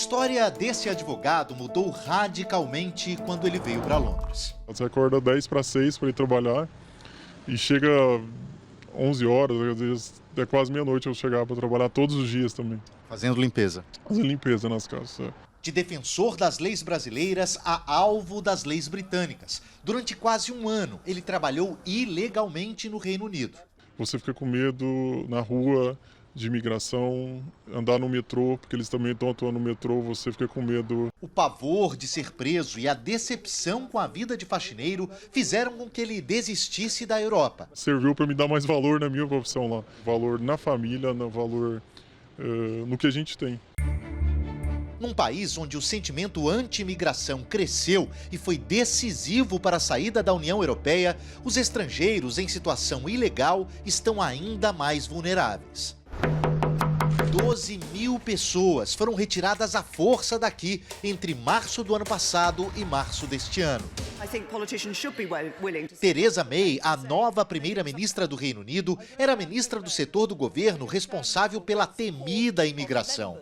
história desse advogado mudou radicalmente quando ele veio para Londres. Você acorda 10 para 6 para ir trabalhar e chega 11 horas, às vezes é quase meia-noite eu chegar para trabalhar todos os dias também. Fazendo limpeza. Fazendo limpeza nas casas, De defensor das leis brasileiras a alvo das leis britânicas. Durante quase um ano, ele trabalhou ilegalmente no Reino Unido. Você fica com medo na rua de imigração, andar no metrô, porque eles também estão atuando no metrô, você fica com medo. O pavor de ser preso e a decepção com a vida de faxineiro fizeram com que ele desistisse da Europa. Serviu para me dar mais valor na minha profissão lá. Valor na família, valor no que a gente tem. Num país onde o sentimento anti-imigração cresceu e foi decisivo para a saída da União Europeia, os estrangeiros em situação ilegal estão ainda mais vulneráveis. 12 mil pessoas foram retiradas à força daqui entre março do ano passado e março deste ano. Theresa May, a nova primeira-ministra do Reino Unido, era ministra do setor do governo responsável pela temida imigração.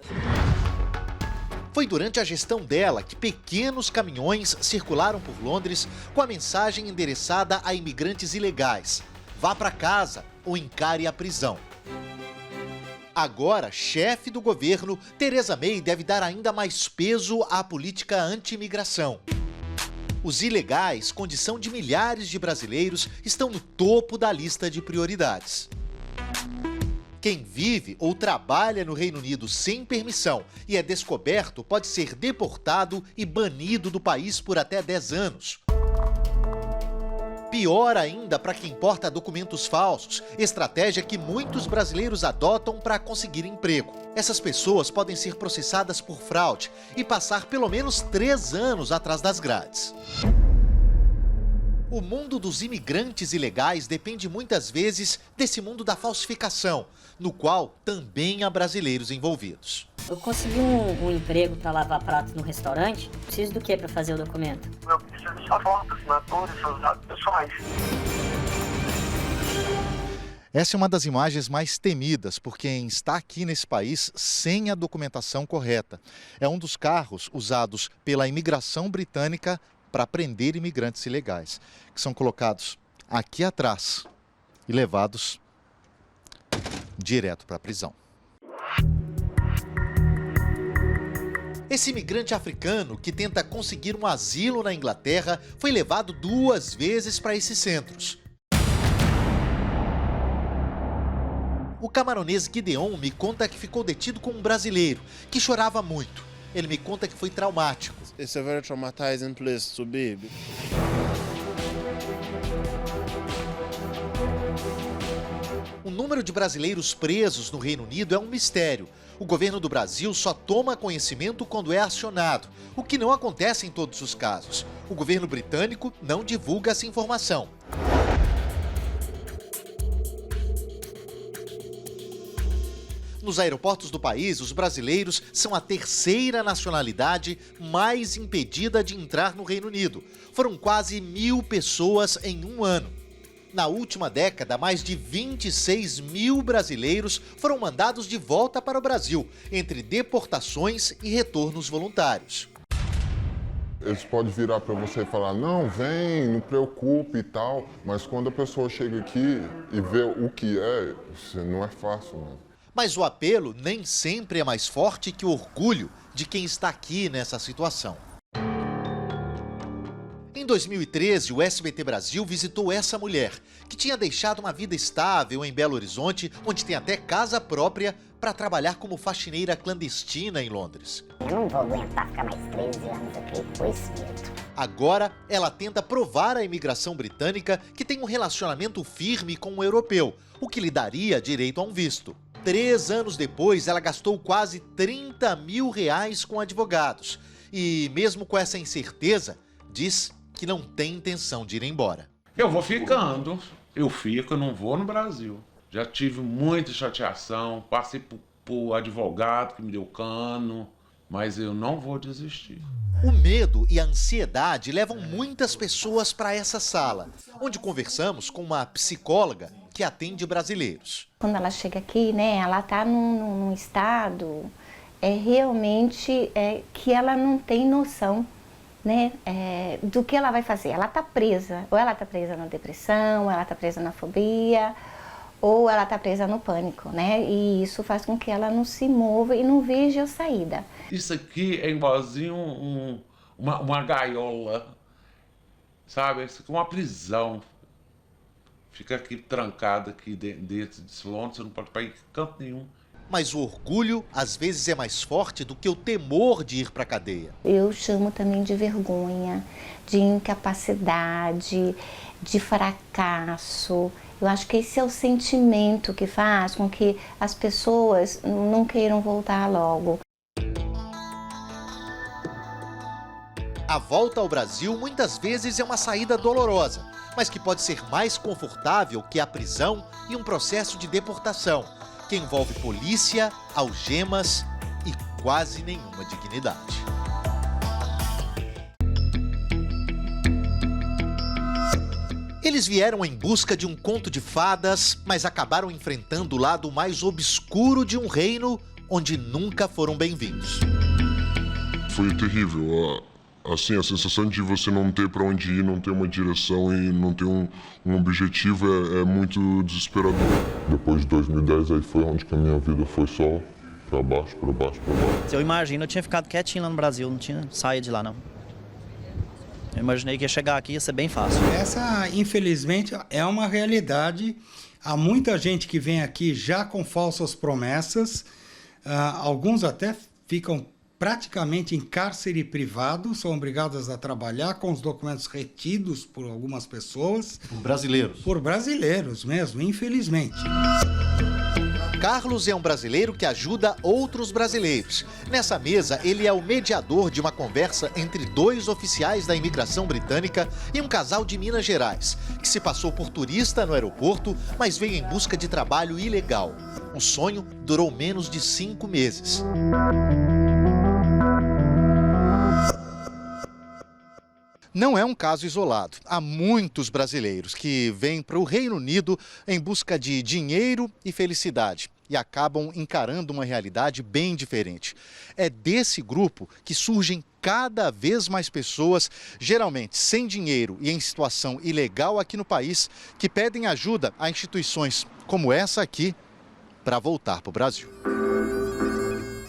Foi durante a gestão dela que pequenos caminhões circularam por Londres com a mensagem endereçada a imigrantes ilegais: vá para casa ou encare a prisão. Agora, chefe do governo, Theresa May deve dar ainda mais peso à política anti-imigração. Os ilegais, condição de milhares de brasileiros, estão no topo da lista de prioridades. Quem vive ou trabalha no Reino Unido sem permissão e é descoberto pode ser deportado e banido do país por até 10 anos. Pior ainda para quem porta documentos falsos, estratégia que muitos brasileiros adotam para conseguir emprego. Essas pessoas podem ser processadas por fraude e passar pelo menos 3 anos atrás das grades. O mundo dos imigrantes ilegais depende muitas vezes desse mundo da falsificação, no qual também há brasileiros envolvidos. Eu consegui um emprego para lavar pratos no restaurante. Preciso do que para fazer o documento? Eu preciso de sua foto, assinatura e seus dados pessoais. Essa é uma das imagens mais temidas por quem está aqui nesse país sem a documentação correta. É um dos carros usados pela imigração britânica para prender imigrantes ilegais, que são colocados aqui atrás e levados direto para a prisão. Esse imigrante africano que tenta conseguir um asilo na Inglaterra foi levado 2 vezes para esses centros. O camaronês Gideon me conta que ficou detido com um brasileiro que chorava muito. Ele me conta que foi traumático. It's a very traumatizing place to be. O número de brasileiros presos no Reino Unido é um mistério. O governo do Brasil só toma conhecimento quando é acionado, o que não acontece em todos os casos. O governo britânico não divulga essa informação. Nos aeroportos do país, os brasileiros são a 3ª nacionalidade mais impedida de entrar no Reino Unido. Foram quase 1.000 pessoas em um ano. Na última década, mais de 26 mil brasileiros foram mandados de volta para o Brasil, entre deportações e retornos voluntários. Eles podem virar para você e falar, não, vem, não preocupe e tal, mas quando a pessoa chega aqui e vê o que é, não é fácil, não. Mas o apelo nem sempre é mais forte que o orgulho de quem está aqui nessa situação. Em 2013, o SBT Brasil visitou essa mulher, que tinha deixado uma vida estável em Belo Horizonte, onde tem até casa própria, para trabalhar como faxineira clandestina em Londres. Eu não vou aguentar ficar mais 13 anos aqui com esse medo. Agora, ela tenta provar à imigração britânica que tem um relacionamento firme com o europeu, o que lhe daria direito a um visto. 3 anos depois, ela gastou quase 30 mil reais com advogados. E mesmo com essa incerteza, diz que não tem intenção de ir embora. Eu vou ficando. Eu fico, eu não vou no Brasil. Já tive muita chateação, passei por advogado que me deu cano, mas eu não vou desistir. O medo e a ansiedade levam muitas pessoas para essa sala, onde conversamos com uma psicóloga que atende brasileiros. Quando ela chega aqui, né, ela está num estado é realmente que ela não tem noção, né, do que ela vai fazer. Ela está presa, ou ela está presa na depressão, ou ela está presa na fobia, ou ela está presa no pânico, né? E isso faz com que ela não se mova e não veja a saída. Isso aqui é igualzinho uma gaiola, sabe? Isso aqui é uma prisão. Fica aqui trancado aqui dentro de Londres, você não pode ir para canto nenhum. Mas o orgulho, às vezes, é mais forte do que o temor de ir para a cadeia. Eu chamo também de vergonha, de incapacidade, de fracasso. Eu acho que esse é o sentimento que faz com que as pessoas não queiram voltar logo. A volta ao Brasil muitas vezes é uma saída dolorosa, mas que pode ser mais confortável que a prisão e um processo de deportação, que envolve polícia, algemas e quase nenhuma dignidade. Eles vieram em busca de um conto de fadas, mas acabaram enfrentando o lado mais obscuro de um reino onde nunca foram bem-vindos. Foi terrível. Assim, a sensação de você não ter para onde ir, não ter uma direção e não ter um objetivo é muito desesperador. Depois de 2010, aí foi onde que a minha vida foi só para baixo, para baixo, para baixo. Eu imagino, eu tinha ficado quietinho lá no Brasil, não tinha saído de lá, não. Eu imaginei que ia chegar aqui ia ser bem fácil. Essa, infelizmente, é uma realidade. Há muita gente que vem aqui já com falsas promessas. Alguns até ficam praticamente em cárcere privado, são obrigados a trabalhar com os documentos retidos por algumas pessoas. Por brasileiros. Por brasileiros mesmo, infelizmente. Carlos é um brasileiro que ajuda outros brasileiros. Nessa mesa, ele é o mediador de uma conversa entre dois oficiais da imigração britânica e um casal de Minas Gerais, que se passou por turista no aeroporto, mas veio em busca de trabalho ilegal. O sonho durou menos de 5 meses. Não é um caso isolado. Há muitos brasileiros que vêm para o Reino Unido em busca de dinheiro e felicidade e acabam encarando uma realidade bem diferente. É desse grupo que surgem cada vez mais pessoas, geralmente sem dinheiro e em situação ilegal aqui no país, que pedem ajuda a instituições como essa aqui para voltar para o Brasil.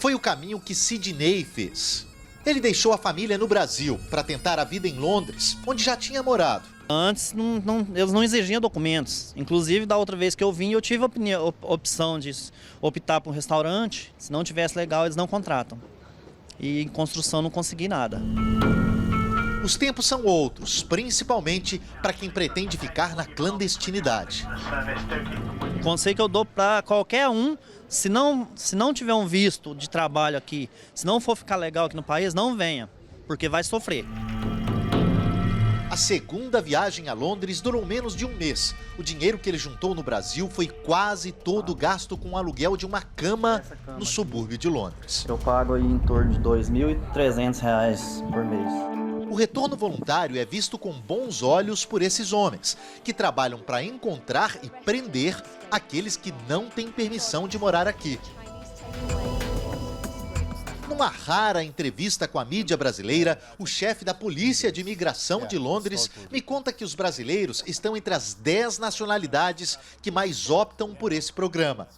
Foi o caminho que Sidney fez. Ele deixou a família no Brasil para tentar a vida em Londres, onde já tinha morado. Antes, eles não exigiam documentos. Inclusive, da outra vez que eu vim, eu tive a opção de optar por um restaurante. Se não tivesse legal, eles não contratam. E em construção não consegui nada. Os tempos são outros, principalmente para quem pretende ficar na clandestinidade. O conselho que eu dou para qualquer um, se não tiver um visto de trabalho aqui, se não for ficar legal aqui no país, não venha, porque vai sofrer. A segunda viagem a Londres durou menos de um mês. O dinheiro que ele juntou no Brasil foi quase todo gasto com o aluguel de uma cama no subúrbio de Londres. Eu pago aí em torno de R$ 2.300 por mês. O retorno voluntário é visto com bons olhos por esses homens, que trabalham para encontrar e prender aqueles que não têm permissão de morar aqui. Numa rara entrevista com a mídia brasileira, o chefe da Polícia de Imigração de Londres me conta que os brasileiros estão entre as 10 nacionalidades que mais optam por esse programa.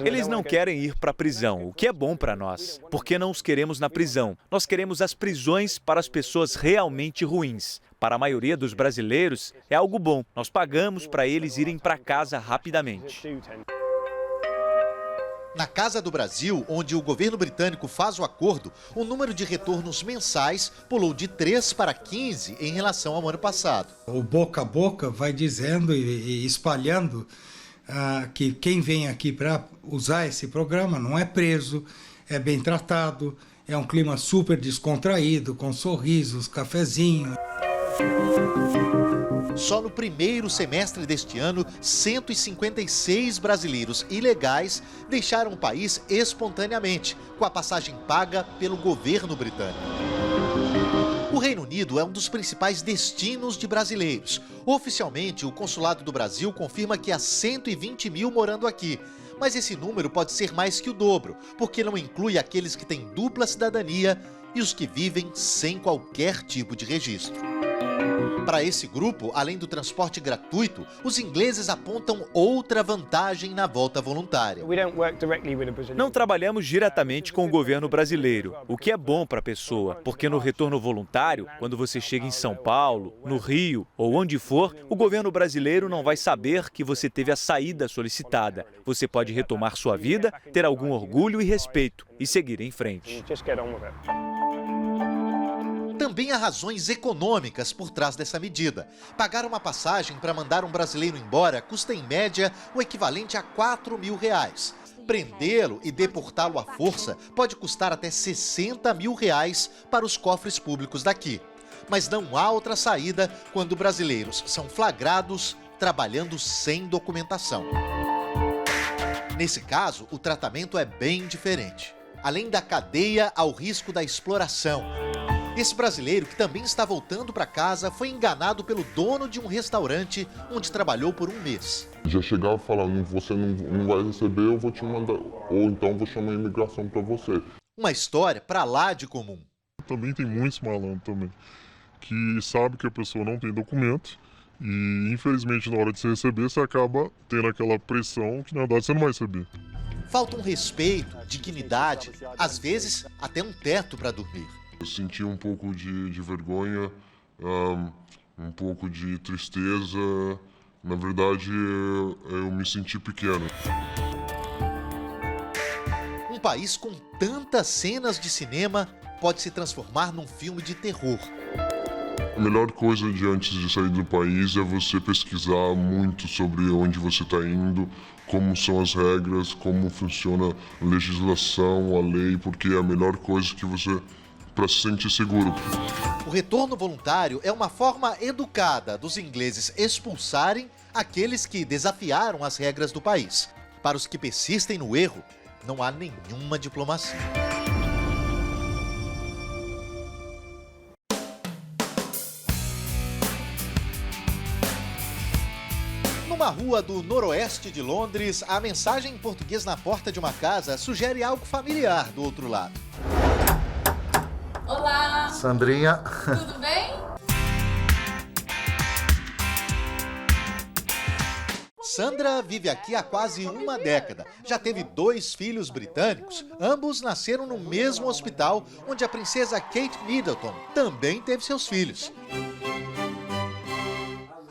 Eles não querem ir para a prisão, o que é bom para nós, porque não os queremos na prisão. Nós queremos as prisões para as pessoas realmente ruins. Para a maioria dos brasileiros, é algo bom. Nós pagamos para eles irem para casa rapidamente. Na Casa do Brasil, onde o governo britânico faz o acordo, o número de retornos mensais pulou de 3 para 15 em relação ao ano passado. O boca a boca vai dizendo e espalhando que quem vem aqui para usar esse programa não é preso, é bem tratado, é um clima super descontraído, com sorrisos, cafezinho. Só no primeiro semestre deste ano, 156 brasileiros ilegais deixaram o país espontaneamente, com a passagem paga pelo governo britânico. O Reino Unido é um dos principais destinos de brasileiros. Oficialmente, o Consulado do Brasil confirma que há 120 mil morando aqui, Mas esse número pode ser mais que o dobro, porque não inclui aqueles que têm dupla cidadania e os que vivem sem qualquer tipo de registro. Para esse grupo, além do transporte gratuito, os ingleses apontam outra vantagem na volta voluntária. Não trabalhamos diretamente com o governo brasileiro, o que é bom para a pessoa, porque no retorno voluntário, quando você chega em São Paulo, no Rio ou onde for, o governo brasileiro não vai saber que você teve a saída solicitada. Você pode retomar sua vida, ter algum orgulho e respeito e seguir em frente. Também há razões econômicas por trás dessa medida. Pagar uma passagem para mandar um brasileiro embora custa, em média, o equivalente a R$4.000. Prendê-lo e deportá-lo à força pode custar até R$60.000 para os cofres públicos daqui. Mas não há outra saída quando brasileiros são flagrados trabalhando sem documentação. Nesse caso, o tratamento é bem diferente. Além da cadeia, há o risco da exploração. Esse brasileiro, que também está voltando para casa, foi enganado pelo dono de um restaurante onde trabalhou por um mês. Já chegava falando, você não vai receber, eu vou te mandar, ou então vou chamar a imigração para você. Uma história para lá de comum. Também tem muitos malandros também, que sabe que a pessoa não tem documento e, infelizmente, na hora de você receber, você acaba tendo aquela pressão que, na verdade, você não vai receber. Falta um respeito, dignidade, às vezes até um teto para dormir. Eu senti um pouco de vergonha, um pouco de tristeza. Na verdade, eu me senti pequeno. Um país com tantas cenas de cinema pode se transformar num filme de terror. A melhor coisa de antes de sair do país é você pesquisar muito sobre onde você está indo, como são as regras, como funciona a legislação, a lei, porque é a melhor coisa que você... para se sentir seguro. O retorno voluntário é uma forma educada dos ingleses expulsarem aqueles que desafiaram as regras do país. Para os que persistem no erro, não há nenhuma diplomacia. Numa rua do noroeste de Londres, a mensagem em português na porta de uma casa sugere algo familiar do outro lado. Olá! Sandrinha. Tudo bem? Sandra vive aqui há quase uma década. Já teve 2 filhos britânicos. Ambos nasceram no mesmo hospital onde a princesa Kate Middleton também teve seus filhos.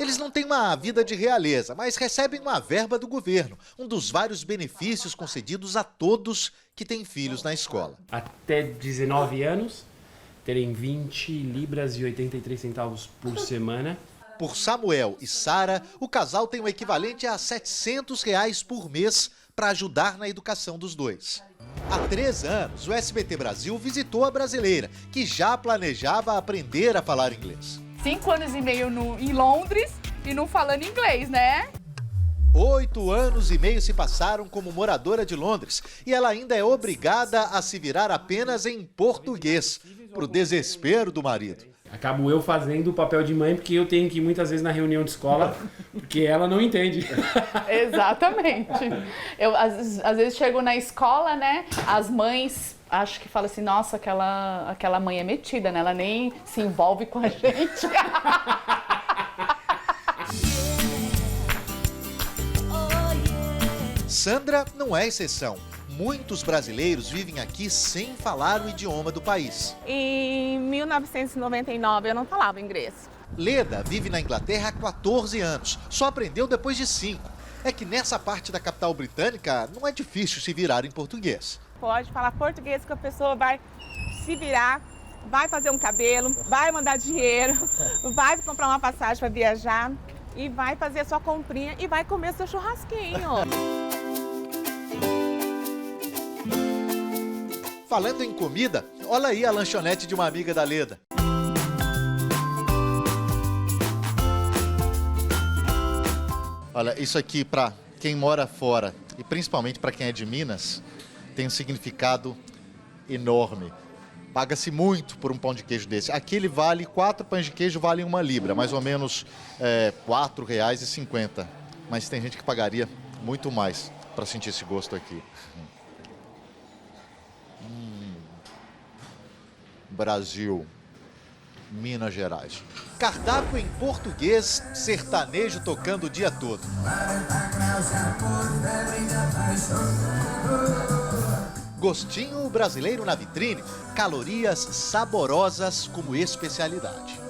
Eles não têm uma vida de realeza, mas recebem uma verba do governo, um dos vários benefícios concedidos a todos que têm filhos na escola. Até 19 anos, terem 20 libras e 83 centavos por semana. Por Samuel e Sara, o casal tem o equivalente a R$700 por mês para ajudar na educação dos dois. Há 3 anos, o SBT Brasil visitou a brasileira, que já planejava aprender a falar inglês. 5 anos e meio em Londres e não falando inglês, né? 8 anos e meio se passaram como moradora de Londres e ela ainda é obrigada a se virar apenas em português, pro desespero do marido. Acabo eu fazendo o papel de mãe porque eu tenho que ir muitas vezes na reunião de escola porque ela não entende. Exatamente. Eu às vezes chego na escola, né? As mães acho que falam assim, nossa, aquela mãe é metida, né? Ela nem se envolve com a gente. Sandra não é exceção. Muitos brasileiros vivem aqui sem falar o idioma do país. Em 1999 eu não falava inglês. Leda vive na Inglaterra há 14 anos, só aprendeu depois de 5. É que nessa parte da capital britânica não é difícil se virar em português. Pode falar português que a pessoa vai se virar, vai fazer um cabelo, vai mandar dinheiro, vai comprar uma passagem para viajar e vai fazer a sua comprinha e vai comer seu churrasquinho. Falando em comida, olha aí a lanchonete de uma amiga da Leda. Olha, isso aqui para quem mora fora e principalmente para quem é de Minas, tem um significado enorme. Paga-se muito por um pão de queijo desse. Aqui ele vale, 4 pães de queijo valem 1 libra, mais ou menos R$4,50. Mas tem gente que pagaria muito mais. para sentir esse gosto aqui. Brasil, Minas Gerais. Cardápio em português, sertanejo tocando o dia todo. Gostinho brasileiro na vitrine, calorias saborosas como especialidade.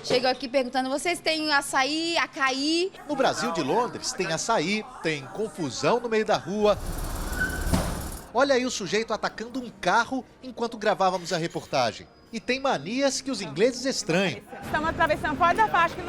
Chegou aqui perguntando, vocês têm açaí, acaí? No Brasil de Londres tem açaí, tem confusão no meio da rua. Olha aí o sujeito atacando um carro enquanto gravávamos a reportagem. E tem manias que os ingleses estranham. Estamos atravessando fora da faixa, que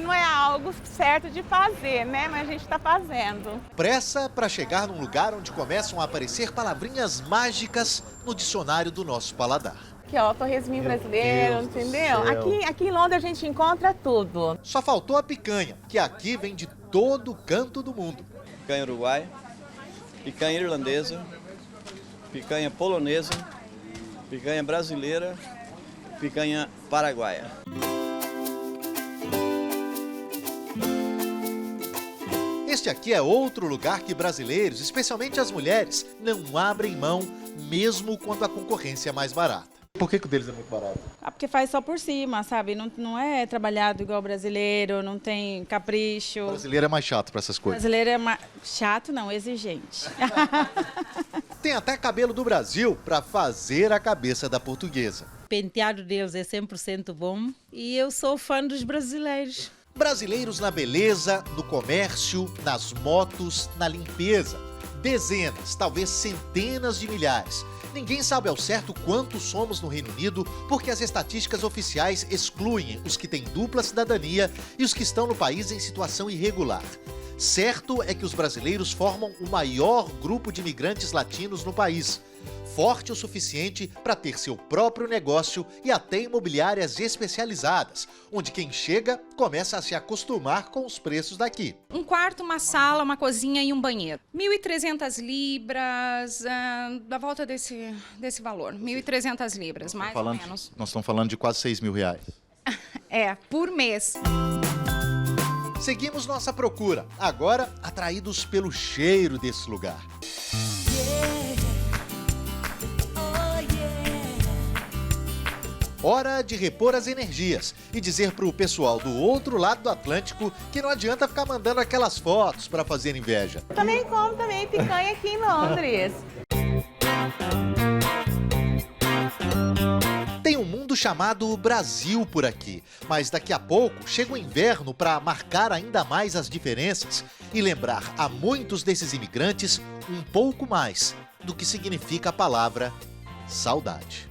não é algo certo de fazer, né? Mas a gente está fazendo. Pressa para chegar num lugar onde começam a aparecer palavrinhas mágicas no dicionário do nosso paladar. Aqui, ó, torresminho brasileiro, entendeu? Aqui em Londres a gente encontra tudo. Só faltou a picanha, que aqui vem de todo canto do mundo. Picanha uruguaia, picanha irlandesa, picanha polonesa, picanha brasileira, picanha paraguaia. Este aqui é outro lugar que brasileiros, especialmente as mulheres, não abrem mão, mesmo quando a concorrência é mais barata. Por que o deles é muito barato? Porque faz só por cima, sabe? Não é trabalhado igual o brasileiro, não tem capricho. O brasileiro é mais chato para essas O coisas. brasileiro é mais chato, não, exigente. Tem até cabelo do Brasil para fazer a cabeça da portuguesa. O penteado deles é 100% bom e eu sou fã dos brasileiros. Brasileiros na beleza, no comércio, nas motos, na limpeza. Dezenas, talvez centenas de milhares. Ninguém sabe ao certo quantos somos no Reino Unido, porque as estatísticas oficiais excluem os que têm dupla cidadania e os que estão no país em situação irregular. Certo é que os brasileiros formam o maior grupo de imigrantes latinos no país, forte o suficiente para ter seu próprio negócio e até imobiliárias especializadas, onde quem chega começa a se acostumar com os preços daqui. Um quarto, uma sala, uma cozinha e um banheiro. 1.300 libras, da volta desse valor. 1.300 libras, mais ou menos. Nós estamos falando de quase 6 mil reais. É, por mês. Seguimos nossa procura, agora atraídos pelo cheiro desse lugar. Hora de repor as energias e dizer pro pessoal do outro lado do Atlântico que não adianta ficar mandando aquelas fotos para fazer inveja. Também como picanha aqui em Londres. Tem um mundo chamado Brasil por aqui, mas daqui a pouco chega o inverno para marcar ainda mais as diferenças e lembrar a muitos desses imigrantes um pouco mais do que significa a palavra saudade.